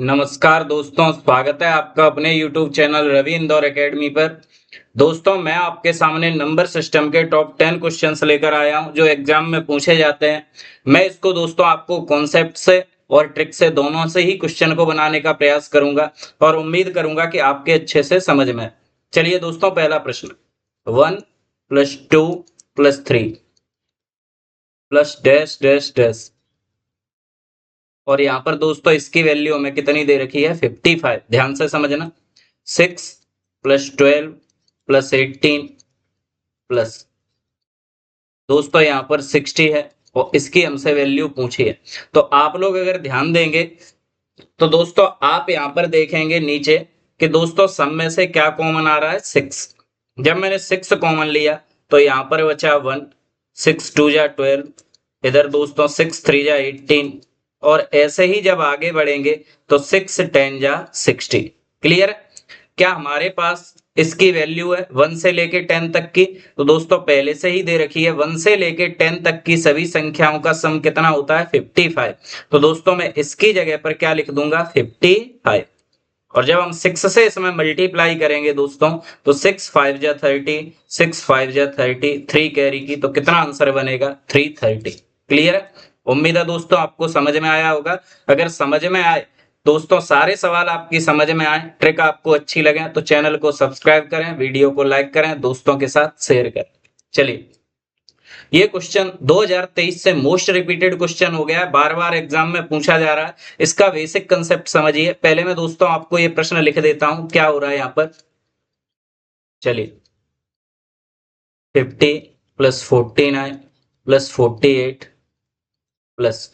नमस्कार दोस्तों, स्वागत है आपका अपने YouTube channel Ravi Indore academy पर। दोस्तों, मैं आपके सामने नंबर सिस्टम के टॉप 10 क्वेश्चंस लेकर आया हूं जो एग्जाम में पूछे जाते हैं। मैं इसको दोस्तों आपको कॉन्सेप्ट से और ट्रिक से दोनों से ही क्वेश्चन को बनाने का प्रयास करूंगा और उम्मीद करूंगा कि आपके अच्छे से समझ में आए। चलिए दोस्तों, पहला प्रश्न 1 + 2 + 3 प्लस डैश डैश डैश। और यहाँ पर दोस्तों इसकी वैल्यू हमें कितनी दे रखी है 55। ध्यान से समझना। 6 + 12 + 18 प्लस दोस्तों यहाँ पर 60 है और इसकी हमसे वैल्यू पूछी है। तो आप लोग अगर ध्यान देंगे तो दोस्तों आप यहाँ पर देखेंगे नीचे कि दोस्तों सम में से क्या कॉमन आ रहा है 6। जब मैंने 6 कॉमन लिया तो यहाँ पर बचा 1। 6 2 जा 12, इधर दोस्तों 6 3 जा 18 और ऐसे ही जब आगे बढ़ेंगे तो 6 10 जा 60। क्लियर। क्या हमारे पास इसकी वैल्यू है 1 से लेके 10 तक की? तो दोस्तों पहले से ही दे रखी है 1 से लेके 10 तक की सभी संख्याओं का सम कितना होता है 55। तो दोस्तों मैं इसकी जगह पर क्या लिख दूंगा 55। और जब हम 6 से इसमें मल्टीप्लाई करेंगे दोस्तों तो 6 5 जा 30, 6 5 जा 30, 3 कैरी की तो कितना आंसर बनेगा 330। क्लियर है। उम्मीद है दोस्तों आपको समझ में आया होगा। अगर समझ में आए दोस्तों, सारे सवाल आपकी समझ में आए, ट्रिक आपको अच्छी लगे तो चैनल को सब्सक्राइब करें, वीडियो को लाइक करें, दोस्तों के साथ शेयर करें। चलिए, ये क्वेश्चन 2023 से मोस्ट रिपीटेड क्वेश्चन हो गया है, बार बार एग्जाम में पूछा जा रहा है। इसका बेसिक कंसेप्ट समझिए। पहले मैं दोस्तों आपको ये प्रश्न लिख देता हूं क्या हो रहा है यहाँ पर। चलिए, 50 + 49 + 48 प्लस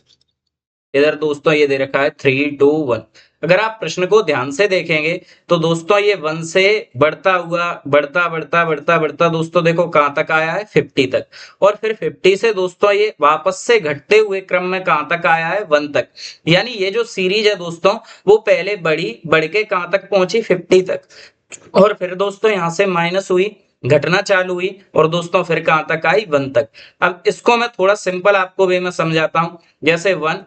इधर दोस्तों ये दे रखा है 3 2 1। अगर आप प्रश्न को ध्यान से देखेंगे तो दोस्तों ये 1 से बढ़ता हुआ बढ़ता बढ़ता बढ़ता बढ़ता दोस्तों देखो कहां तक आया है 50 तक। और फिर 50 से दोस्तों ये वापस से घटते हुए क्रम में कहां तक आया है 1 तक। यानी ये जो सीरीज है दोस्तों वो पहले बढ़ी, बढ़ के कहां तक पहुंची 50 तक। और फिर दोस्तों यहां से माइनस हुई, घटना चालू हुई और दोस्तों फिर कहां तक आई 1 तक। अब इसको मैं थोड़ा सिंपल आपको वे में समझाता हूं। जैसे 1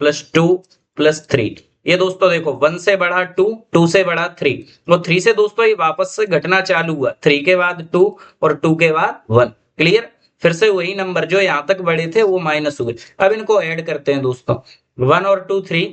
+ 2 + 3, ये दोस्तों देखो 1 से बढ़ा 2, 2 से बढ़ा 3 और 3 से दोस्तों ये वापस से घटना चालू हुआ, 3 के बाद 2 और 2 के बाद 1। क्लियर। फिर से वही नंबर जो यहां तक बढ़े थे वो माइनस हुए। अब इनको ऐड करते हैं दोस्तों। 1 और 2 3,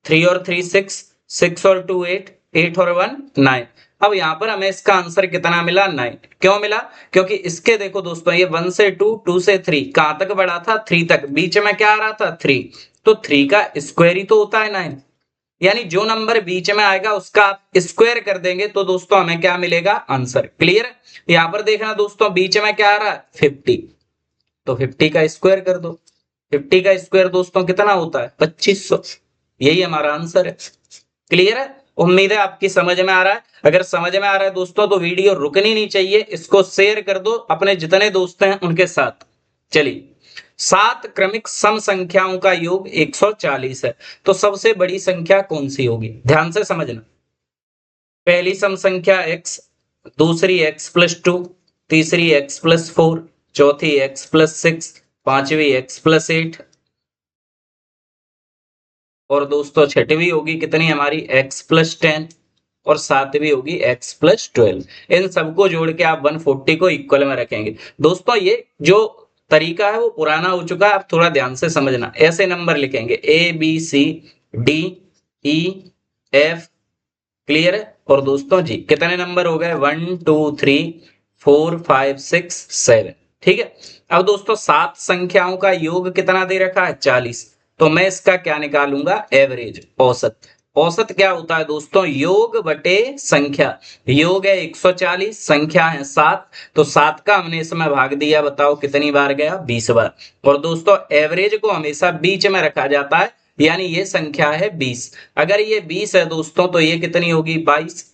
3 और 3 6, 6 और 2 8, 8 और 1 9। अब यहाँ पर हमें इसका आंसर कितना मिला 9। क्यों मिला? क्योंकि इसके देखो दोस्तों ये 1 से 2, 2 से 3 कहां तक बढ़ा था 3 तक, बीच में क्या आ रहा था 3। तो 3 का स्क्वायर ही तो होता है 9। यानी जो नंबर बीच में आएगा उसका आप स्क्वायर कर देंगे तो दोस्तों हमें क्या मिलेगा आंसर। क्लियर। यहां पर देखना दोस्तों बीच में क्या आ रहा है 50, तो 50 का स्क्वायर कर दो। 50 का स्क्वायर दोस्तों कितना होता है 2500। यही हमारा आंसर है। क्लियर है। उम्मीद है आपकी समझ में आ रहा है। अगर समझ में आ रहा है दोस्तों तो वीडियो रुकनी नहीं चाहिए, इसको शेयर कर दो अपने जितने दोस्त हैं उनके साथ। चलिए, 7 क्रमिक सम संख्याओं का योग 140 है, तो सबसे बड़ी संख्या कौन सी होगी? ध्यान से समझना। पहली सम संख्या x, दूसरी x + 2, तीसरी x + 4, चौथी x + 6, पांचवी x + 8 और दोस्तों छठवीं होगी कितनी हमारी x + 10 और सातवीं होगी x + 12। इन सबको जोड़ के आप 140 को इक्वल में रखेंगे। दोस्तों ये जो तरीका है वो पुराना हो चुका है, आप थोड़ा ध्यान से समझना। ऐसे नंबर लिखेंगे ABCDEF। क्लियर है। और दोस्तों जी कितने नंबर हो गए 1 2 3 4 5 6 7। ठीक है। अब दोस्तों 7 संख्याओं का योग कितना दे रखा है 40। तो मैं इसका क्या निकालूंगा एवरेज, औसत। औसत क्या होता है दोस्तों योग बटे संख्या। योग है 140, संख्या है 7, तो 7 का हमने इसमें भाग दिया, बताओ कितनी बार गया 20 बार। और दोस्तों एवरेज को हमेशा बीच में रखा जाता है, यानी ये संख्या है 20। अगर ये 20 है दोस्तों तो ये कितनी होगी 22,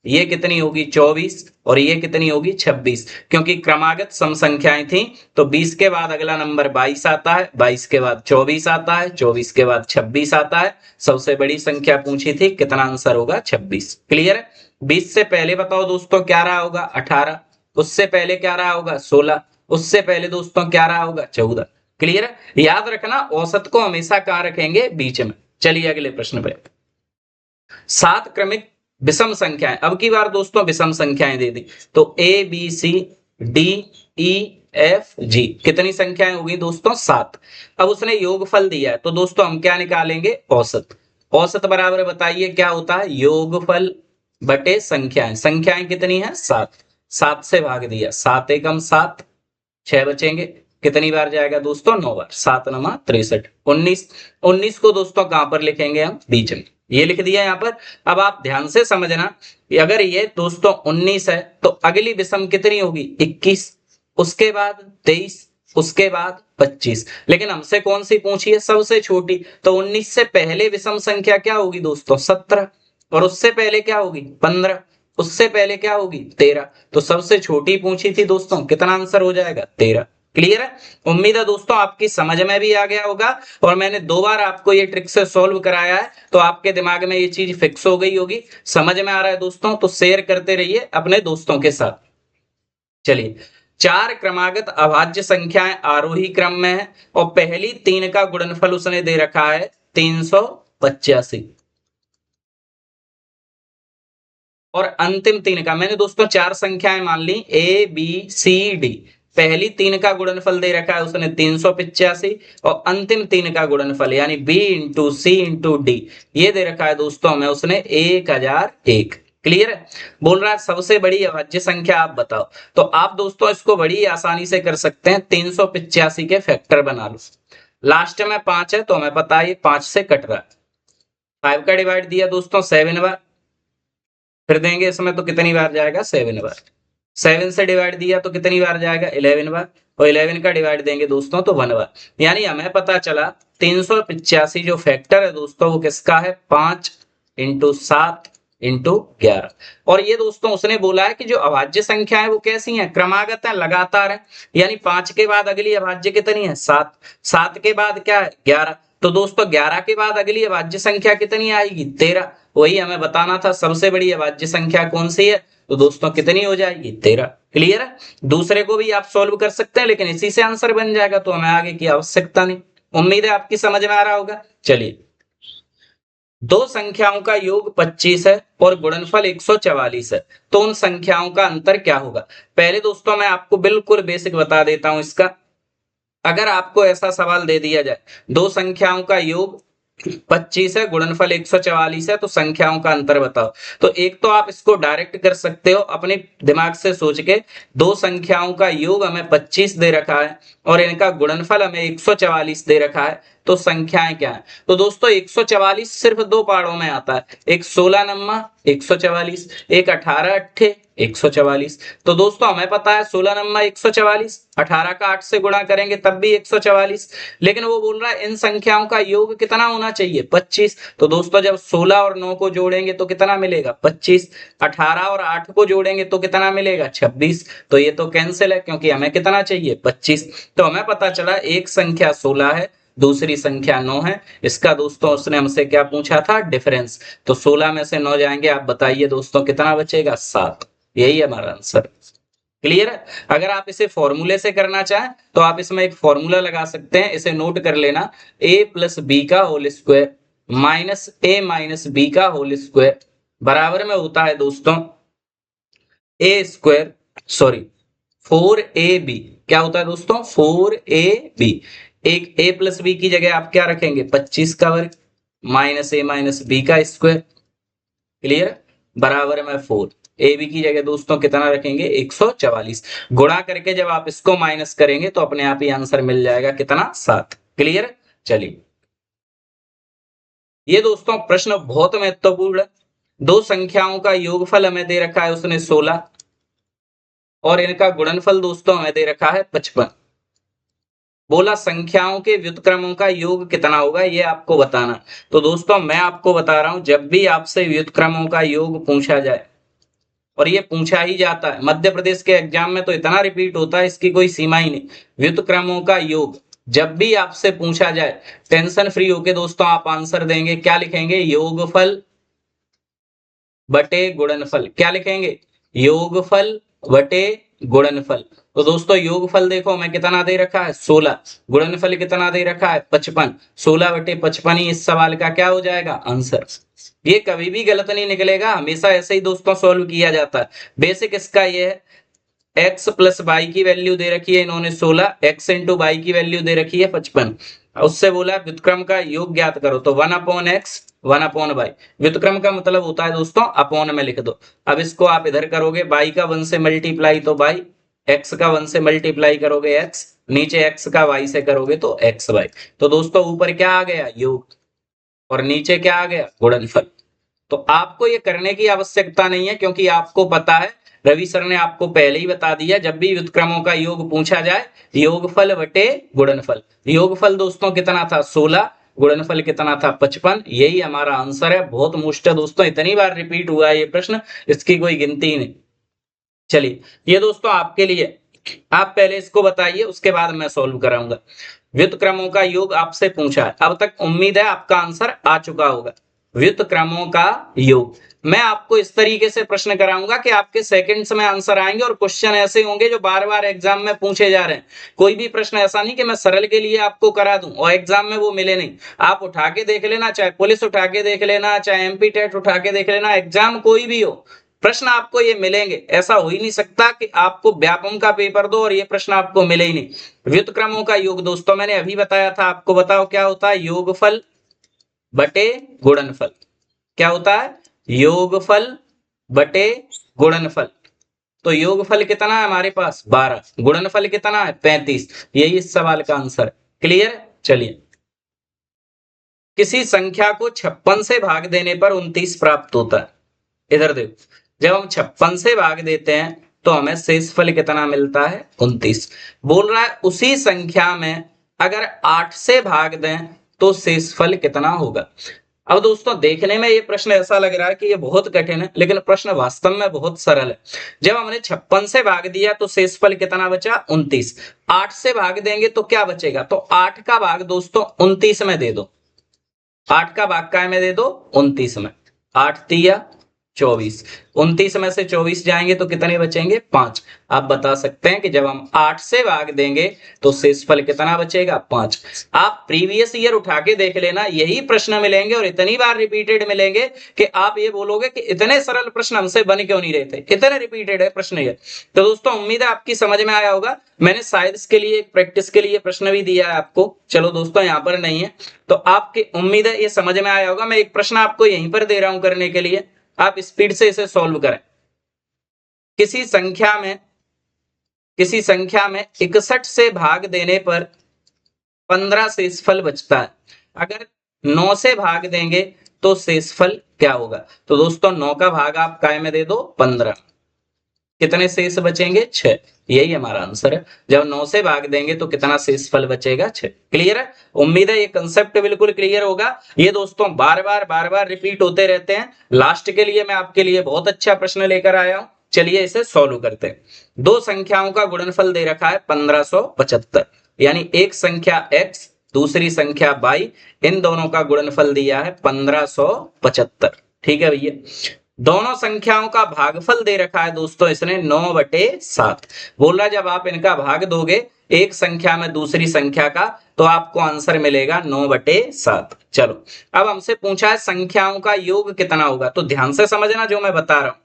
ये कितनी होगी 24 और ये कितनी होगी 26। क्योंकि क्रमागत सम संख्याएं थी तो 20 के बाद अगला नंबर 22 आता है, 22 के बाद 24 आता है, 24 के बाद 26 आता है। सबसे बड़ी संख्या पूछी थी, कितना आंसर होगा 26। क्लियर है। 20 से पहले बताओ दोस्तों क्या रहा होगा 18, उससे पहले क्या रहा होगा 16, उससे पहले दोस्तों क्या रहा होगा 14। क्लियर है। याद रखना औसत को हमेशा कहां रखेंगे बीच में। चलिए अगले प्रश्न पे। 7 क्रमिक विषम संख्याएं, अब की बार दोस्तों विषम संख्याएं दे दी, तो A B C D E F G, कितनी संख्याएं होगी दोस्तों? 7। अब उसने योगफल दिया है, तो दोस्तों हम क्या निकालेंगे? औसत। औसत बराबर बताइए क्या होता है? योगफल बटे संख्याएं। संख्याएं कितनी है? 7। 7 से भाग दिया, 7 एकम 7, 6 बचेंगे। कितनी बार जाएगा दोस्तों? 9 बार। 7 नमा 63, 19। 19 को दोस्तों कहां पर लिखेंगे हम? बीच में, ये लिख दिया यहां पर। अब आप ध्यान से समझना कि अगर ये दोस्तों 19 है तो अगली विषम कितनी होगी? 21, उसके बाद 23, उसके बाद 25। लेकिन हमसे कौन सी पूछी है? सबसे छोटी। तो 19 से पहले विषम संख्या क्या होगी दोस्तों? 17। और उससे पहले क्या होगी? 15। उससे पहले क्या होगी? 13। तो सबसे छोटी पूछी थी दोस्तों, कितना आंसर हो जाएगा? 13। क्लियर है? उम्मीद है दोस्तों आपकी समझ में भी आ गया होगा, और मैंने 2 बार आपको ये ट्रिक से सॉल्व कराया है, तो आपके दिमाग में ये चीज फिक्स हो गई होगी। समझ में आ रहा है दोस्तों? तो शेयर करते रहिए अपने दोस्तों के साथ। चलिए, 4 क्रमागत अभाज्य संख्याएं आरोही क्रम में है, और पहली 3 का गुणनफल उसने दे रखा है 385, और अंतिम 3 का, मैंने दोस्तों 4 संख्याएं मान ली, ए बी सी डी। पहली 3 का गुणनफल दे रखा है उसने 385, और अंतिम 3 का गुणनफल यानी बी इंटू सी इंटू डी, ये दे रखा है दोस्तों हमें उसने 1001। क्लियर है? बोल रहा है सबसे बड़ी अभाज्य संख्या आप बताओ। तो आप दोस्तों इसको बड़ी आसानी से कर सकते हैं, 385 के फैक्टर बना लो। लास्ट में 5 है तो हमें पता है 5 से कट रहा है। 5 का डिवाइड दिया दोस्तों 7 बार, फिर देंगे इसमें तो कितनी बार जाएगा? 7 बार। 7 से डिवाइड दिया तो कितनी बार जाएगा? 11 बार। और 11 का डिवाइड देंगे दोस्तों तो 1 बार। यानी हमें पता चला 385 जो फैक्टर है दोस्तों वो किसका है? 5 इंटू 7 इंटू 11। और ये दोस्तों उसने बोला है कि जो अभाज्य संख्या है वो कैसी है? क्रमागत है, लगातार है। यानी 5 के बाद अगली अभाज्य कितनी है? 7। 7 के बाद क्या है? 11। तो दोस्तों 11 के बाद अगली अभाज्य संख्या कितनी आएगी? 13। वही हमें बताना था सबसे बड़ी अभाज्य संख्या कौन सी है, तो दोस्तों कितनी हो जाएगी? 13। क्लियर है? दूसरे को भी आप सॉल्व कर सकते हैं, लेकिन इसी से आंसर बन जाएगा, तो हमें आगे की आवश्यकता नहीं। उम्मीद है आपकी समझ में आ रहा होगा। चलिए, दो संख्याओं का योग 25 है और गुणनफल 144 है, तो उन संख्याओं का अंतर क्या होगा? पहले दोस्तों मैं आपको बिल्कुल बेसिक बता देता हूं इसका। अगर आपको ऐसा सवाल दे दिया जाए, दो संख्याओं का योग 25 है, गुणनफल 144 है, तो संख्याओं का अंतर बताओ। तो एक तो आप इसको डायरेक्ट कर सकते हो अपने दिमाग से सोच के, दो संख्याओं का योग हमें 25 दे रखा है और इनका गुणनफल हमें 144 दे रखा है, तो संख्याएं क्या है? तो दोस्तों 144 सिर्फ 2 पार्टों में आता है, एक 16 नम्मा 144, एक 18 अट्ठे 144। तो दोस्तों हमें पता है 16 नम्मा 144, 18 का 8 से गुणा करेंगे तब भी 144। लेकिन वो बोल रहा है इन संख्याओं का योग कितना होना चाहिए? 25। तो दोस्तों जब 16 और 9 को जोड़ेंगे तो कितना मिलेगा? 25। 18 और 8 को जोड़ेंगे तो कितना मिलेगा? 26। तो ये तो कैंसिल है, क्योंकि हमें कितना चाहिए? 25। तो हमें पता चला एक संख्या 16 है, दूसरी संख्या 9 है। इसका दोस्तों उसने हमसे क्या पूछा था? डिफरेंस। तो 16 में से 9 जाएंगे, आप बताइए दोस्तों कितना बचेगा? 7। यही है हमारा आंसर। क्लियर है? अगर आप इसे फॉर्मूले से करना चाहें तो आप इसमें एक फॉर्मूला लगा सकते हैं, इसे नोट कर लेना, a प्लस बी का होल स्क्वायर माइनस ए माइनस बी का होल स्क्वायर बराबर में होता है दोस्तों ए स्क्वायर, सॉरी 4ab। क्या होता है दोस्तों? 4ab। एक a प्लस बी की जगह आप क्या रखेंगे? 25 का वर्ग माइनस ए माइनस बी का स्क्वायर। क्लियर? बराबर में 4। ए बी की जगह दोस्तों कितना रखेंगे? 144। गुणा करके जब आप इसको माइनस करेंगे तो अपने आप ही आंसर मिल जाएगा, कितना? 7। क्लियर? चलिए, ये दोस्तों प्रश्न बहुत महत्वपूर्ण है। दो संख्याओं का योगफल हमें दे रखा है उसने 16, और इनका गुणनफल दोस्तों हमें दे रखा है 55। बोला संख्याओं के व्युत्क्रमों का योग कितना होगा, ये आपको बताना। तो दोस्तों मैं आपको बता रहा हूं, जब भी आपसे व्युत्क्रमों का योग पूछा जाए, और ये पूछा ही जाता है, मध्य प्रदेश के एग्जाम में तो इतना रिपीट होता है इसकी कोई सीमा ही नहीं। व्युत्क्रमों का योग जब भी आपसे पूछा जाए, टेंशन फ्री होके दोस्तों आप आंसर देंगे। क्या लिखेंगे? योगफल बटे गुणनफल। क्या लिखेंगे? योगफल बटे गुणनफल। तो दोस्तों योगफल देखो मैं कितना दे रखा है 16, गुणनफल कितना दे रखा है 55, 16/55 ही इस सवाल का क्या हो जाएगा आंसर। ये कभी भी गलत नहीं निकलेगा, हमेशा ऐसे ही दोस्तों सॉल्व किया जाता है। बेसिक इसका ये है, x प्लस वाई की वैल्यू दे रखी है इन्होंने 16, x इंटू वाई की वैल्यू दे रखी है 55, उससे बोला व्युत्क्रम का योग ज्ञात करो, तो 1/x 1/y। व्युत्क्रम का मतलब होता है दोस्तों अपॉन में लिख दो। अब इसको आप इधर करोगे, y का 1 से मल्टीप्लाई तो y, x का 1 से मल्टीप्लाई करोगे x, नीचे x का y से करोगे तो xy। तो दोस्तों ऊपर क्या आ गया योग, और नीचे क्या आ गया गुणनफल। तो आपको ये करने की आवश्यकता नहीं है, क्योंकि आपको पता है, रवि सर ने आपको पहले ही बता दिया, जब भी व्युत्क्रमों का योग पूछा जाए योगफल बटे गुणनफल। योगफल दोस्तों कितना था 16, गुणनफल कितना था 55, यही हमारा आंसर है। बहुत मुश्किल दोस्तों, इतनी बार रिपीट हुआ है ये प्रश्न, इसकी कोई गिनती नहीं। चलिए ये दोस्तों आपके लिए, आप पहले इसको बताइए उसके बाद मैं सॉल्व कराऊंगा। व्युत्क्रमों का योग आपसे पूछा है, अब तक उम्मीद है आपका आंसर आ चुका होगा। व्युत्क्रमों का योग, मैं आपको इस तरीके से प्रश्न कराऊंगा कि आपके सेकंड्स में आंसर आएंगे, और क्वेश्चन ऐसे होंगे जो बार बार एग्जाम में पूछे जा रहे हैं। कोई भी प्रश्न ऐसा नहीं कि मैं सरल के लिए आपको करा दूं और एग्जाम में वो मिले नहीं। आप उठा के देख लेना, चाहे पुलिस उठा के देख लेना, चाहे एमपी टेट उठा के देख लेना, एग्जाम कोई भी हो, प्रश्न आपको ये मिलेंगे। ऐसा हो ही नहीं सकता कि आपको व्यापम का पेपर दो और ये प्रश्न आपको मिले ही नहीं। व्युत्क्रमों का योग दोस्तों मैंने अभी बताया था आपको, बताओ क्या होता है, योगफल बटे गुणनफल। क्या होता है, योगफल बटे गुणनफल। तो योगफल कितना है हमारे पास 12, गुणनफल कितना है 35, यही इस सवाल का आंसर। क्लियर। चलिए, किसी संख्या को 56 से भाग देने पर 29 प्राप्त होता है। इधर देखो, जब हम 56 से भाग देते हैं तो हमें शेषफल कितना मिलता है 29। बोल रहा है उसी संख्या में अगर 8 से भाग दें तो शेषफल कितना होगा। अब दोस्तों देखने में ये प्रश्न ऐसा लग रहा है कि ये बहुत कठिन है, लेकिन प्रश्न वास्तव में बहुत सरल है। जब हमने 56 से भाग दिया तो शेषफल कितना बचा 29, 8 से भाग देंगे तो क्या बचेगा, तो 8 का भाग दोस्तों 29 में दे दो, 8 का भाग काय में दे दो 29 में, 8 तिया 24, 29 में से 24 जाएंगे तो कितने बचेंगे 5। आप बता सकते हैं कि जब हम 8 से भाग देंगे तो शेषफल कितना बचेगा 5। आप प्रीवियस ईयर उठा के देख लेना, यही प्रश्न मिलेंगे और इतनी बार रिपीटेड मिलेंगे कि आप ये बोलोगे कि इतने सरल प्रश्न हमसे बन क्यों नहीं रहे थे, इतने रिपीटेड है प्रश्न ये। तो दोस्तों उम्मीद है आपकी समझ में आया होगा। मैंने शायद इसके लिए एक प्रैक्टिस के लिए प्रश्न भी दिया है आपको, चलो दोस्तों यहाँ पर नहीं है, तो आपकी उम्मीद है ये समझ में आया होगा। मैं एक प्रश्न आपको यहीं पर दे रहा हूं करने के लिए, आप स्पीड से इसे सॉल्व करें। किसी संख्या में 61 से भाग देने पर 15 शेषफल बचता है, अगर 9 से भाग देंगे तो शेषफल क्या होगा। तो दोस्तों 9 का भाग आप काय में दे दो 15, कितने शेष बचेंगे 6, यही हमारा आंसर है। जब 9 से भाग देंगे तो कितना शेषफल बचेगा 6। क्लियर है, उम्मीद है ये कंसेप्ट बिल्कुल क्लियर होगा। ये दोस्तों बार बार रिपीट होते रहते हैं। लास्ट के लिए मैं आपके लिए बहुत अच्छा प्रश्न लेकर आया हूं, चलिए इसे सॉल्व करते हैं। दो संख्याओं का गुणनफल दे रखा है 1575, यानी एक संख्या x दूसरी संख्या y, इन दोनों का गुणनफल दिया है 1575। ठीक है भैया, दोनों संख्याओं का भागफल दे रखा है दोस्तों इसने 9/7। बोल रहा जब आप इनका भाग दोगे एक संख्या में दूसरी संख्या का तो आपको आंसर मिलेगा 9/7। चलो अब हमसे पूछा है संख्याओं का योग कितना होगा, तो ध्यान से समझना जो मैं बता रहा हूं।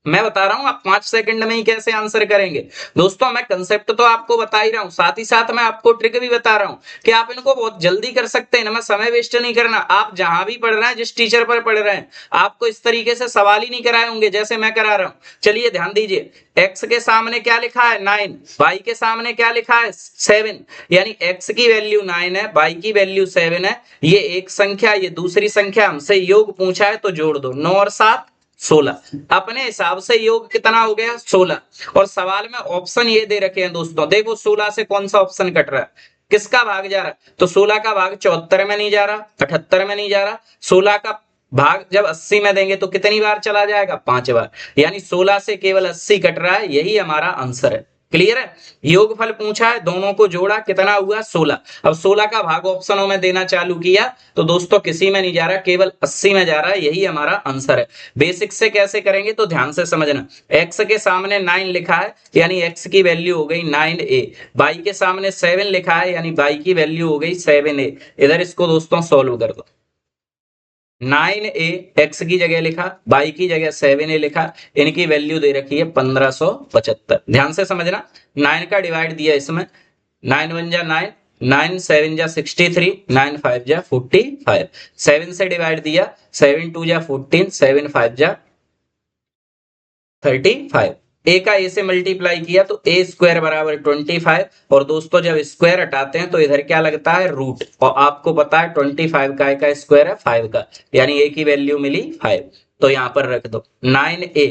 मैं बता रहा हूं आप 5 सेकंड में ही कैसे आंसर करेंगे। दोस्तों मैं कंसेप्ट तो आपको बता ही रहा हूं, साथ ही साथ मैं आपको ट्रिक भी बता रहा हूं कि आप इनको बहुत जल्दी कर सकते हैं ना, मैं समय वेस्ट नहीं करना। आप जहां भी पढ़ रहे हैं, जिस टीचर पर पढ़ रहे हैं, आपको इस तरीके से सवाल ही नहीं कराए होंगे जैसे मैं करा रहा हूं। चलिए ध्यान दीजिए, x के सामने क्या लिखा है 9, y के सामने क्या लिखा है 7, यानी x की वैल्यू 9 है, y की वैल्यू 7 है। ये एक संख्या, ये दूसरी संख्या, हमसे योग पूछा है तो जोड़ दो, 9 और 7 16। अपने हिसाब से योग कितना हो गया 16, और सवाल में ऑप्शन ये दे रखे हैं दोस्तों, देखो 16 से कौन सा ऑप्शन कट रहा है, किसका भाग जा रहा है, तो 16 का भाग 74 में नहीं जा रहा, 78 में नहीं जा रहा। 16 का भाग जब 80 में देंगे तो कितनी बार चला जाएगा 5 बार, यानी 16 से केवल 80 कट रहा है, यही हमारा आंसर है। क्लियर है। योगफल पूछा है, दोनों को जोड़ा कितना हुआ 16। अब 16 का भाग ऑप्शनों में देना चालू किया तो दोस्तों किसी में नहीं जा रहा, केवल 80 में जा रहा है, यही हमारा आंसर है। बेसिक से कैसे करेंगे तो ध्यान से समझना। x के सामने 9 लिखा है यानी x की वैल्यू हो गई 9a, y के सामने 7 लिखा है यानी y की वैल्यू हो गई 7a। इधर इसको दोस्तों सॉल्व कर दो। 9a x की जगह लिखा, y की जगह 7a लिखा, इनकी वैल्यू दे रखी है 1575। ध्यान से समझना, 9 का डिवाइड दिया इसमें, 9 1 जा 9, 9 7 जा 63, 9 5 जा 45, 7 से डिवाइड दिया, 7 2 जा 14, 7 5 जा 35। ए का ए से मल्टीप्लाई किया तो ए स्क्वायर बराबर 25, और दोस्तों जब स्क्वायर हटाते हैं तो इधर क्या लगता है रूट, और आपको पता है 25 का स्क्वायर है 5 का, यानी ए की वैल्यू मिली 5। तो यहां पर रख दो 9a,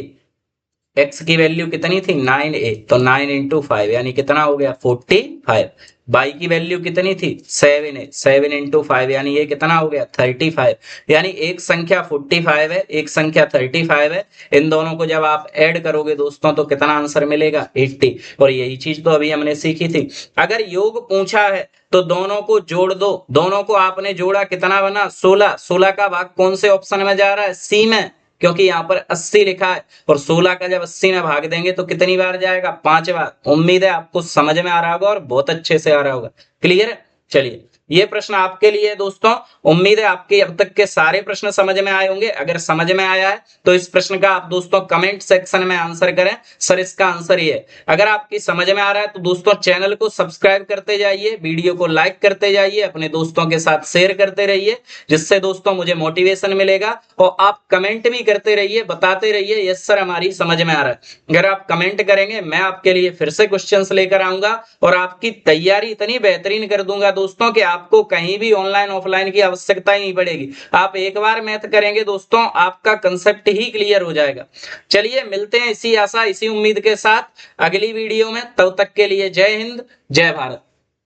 x की वैल्यू कितनी थी 9a, तो 9 इंटू 5 यानी कितना हो गया 45। y की वैल्यू कितनी थी 7a, 7 इंटू 5 यानी ये कितना हो गया 35। यानी एक संख्या 45 है, एक संख्या 35 है। इन दोनों को जब आप ऐड करोगे दोस्तों तो कितना आंसर मिलेगा 80। और यही चीज तो अभी हमने सीखी थी। अगर योग पूछा है तो दोनों को जोड़ दो, दोनों को आपने जोड़ा कितना बना 16। 16 का भाग कौन से ऑप्शन में जा रहा है सी में, क्योंकि यहाँ पर 80 लिखा है, और 16 का जब 80 में भाग देंगे तो कितनी बार जाएगा 5 बार। उम्मीद है आपको समझ में आ रहा होगा और बहुत अच्छे से आ रहा होगा। क्लियर है। चलिए ये प्रश्न आपके लिए है दोस्तों। उम्मीद है आपके अब तक के सारे प्रश्न समझ में आए होंगे। अगर समझ में आया है तो इस प्रश्न का आप दोस्तों कमेंट सेक्शन में आंसर करें, सर इसका आंसर ये है। अगर आपकी समझ में आ रहा है तो दोस्तों चैनल को सब्सक्राइब करते जाइए, वीडियो को लाइक करते जाइए, अपने दोस्तों के साथ शेयर करते रहिए, जिससे दोस्तों मुझे मोटिवेशन मिलेगा। और आप कमेंट भी करते रहिए, बताते रहिए यस सर हमारी समझ में आ रहा है। अगर आप कमेंट करेंगे मैं आपके लिए फिर से क्वेश्चंस लेकर आऊंगा और आपकी तैयारी इतनी बेहतरीन कर दूंगा दोस्तों कि आपको कहीं भी ऑनलाइन ऑफलाइन की आवश्यकता ही नहीं पड़ेगी। आप एक बार मैथ करेंगे दोस्तों आपका कंसेप्ट ही क्लियर हो जाएगा। चलिए मिलते हैं इसी आशा इसी उम्मीद के साथ अगली वीडियो में। तब तक के लिए जय हिंद जय भारत।